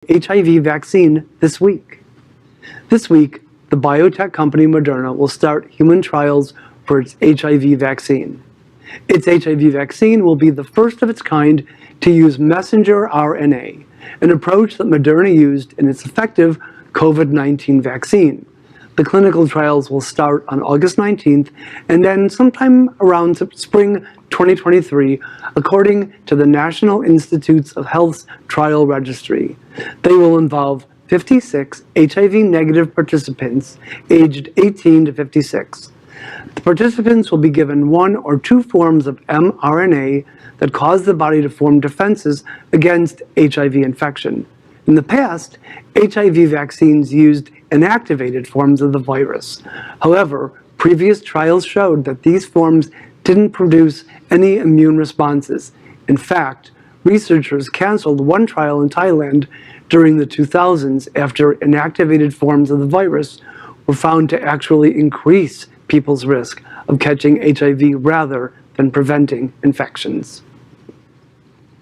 HIV vaccine this week. This week, the biotech company Moderna will start human trials for its HIV vaccine. Its HIV vaccine will be the first of its kind to use messenger RNA, an approach that Moderna used in its effective COVID-19 vaccine. The clinical trials will start on August 19th and then sometime around spring 2023, according to the National Institutes of Health's trial registry. They will involve 56 HIV-negative participants aged 18 to 56. The participants will be given one or two forms of mRNA that cause the body to form defenses against HIV infection. In the past, HIV vaccines used inactivated forms of the virus. However, previous trials showed that these forms didn't produce any immune responses. In fact, researchers canceled one trial in Thailand during the 2000s after inactivated forms of the virus were found to actually increase people's risk of catching HIV rather than preventing infections.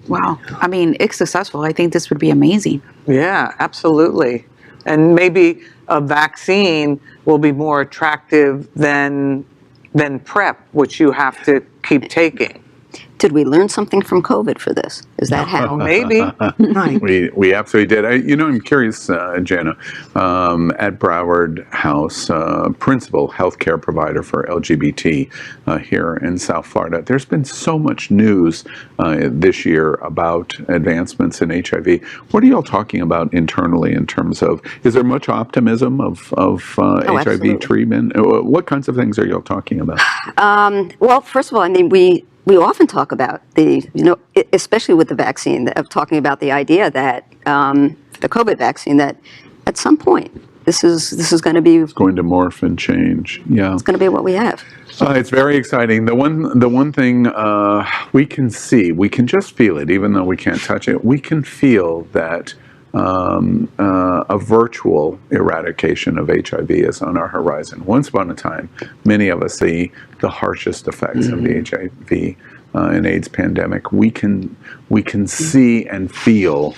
Wow. I mean, if successful, I think this would be amazing. Yeah, absolutely. And maybe a vaccine will be more attractive than PrEP, which you have to keep taking. Did we learn something from COVID for this? Is that how? Maybe. Right. We absolutely did. I'm curious, Jana, at Broward House, principal healthcare provider for LGBT here in South Florida, there's been so much news this year about advancements in HIV. What are y'all talking about internally in terms of, is there much optimism of HIV absolutely. treatment? What kinds of things are y'all talking about? Well, first of all, I mean, we often talk about especially with the vaccine, of talking about the idea that the COVID vaccine, that at some point this is going to be, It's going to morph and change. Yeah, it's going to be what we have. it's very exciting. The one thing we can see, we can just feel it, even though we can't touch it. We can feel that a virtual eradication of HIV is on our horizon. Once upon a time, many of us see the harshest effects of the HIV and AIDS pandemic. We can see and feel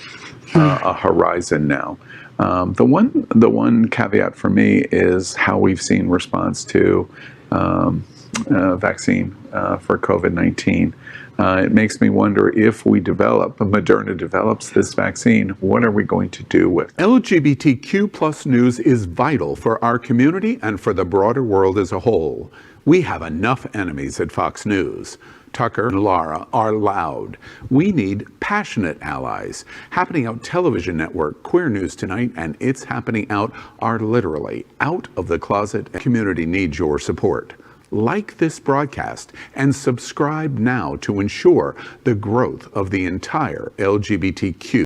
a horizon now. The one caveat for me is how we've seen response to vaccine for COVID-19. It makes me wonder, if Moderna develops this vaccine, what are we going to do with it? LGBTQ plus news is vital for our community and for the broader world as a whole. We have enough enemies at Fox News. Tucker and Laura are loud. We need passionate allies. Happening Out Television Network, Queer News Tonight, and It's Happening Out are literally out of the closet. The community needs your support. Like this broadcast and subscribe now to ensure the growth of the entire LGBTQ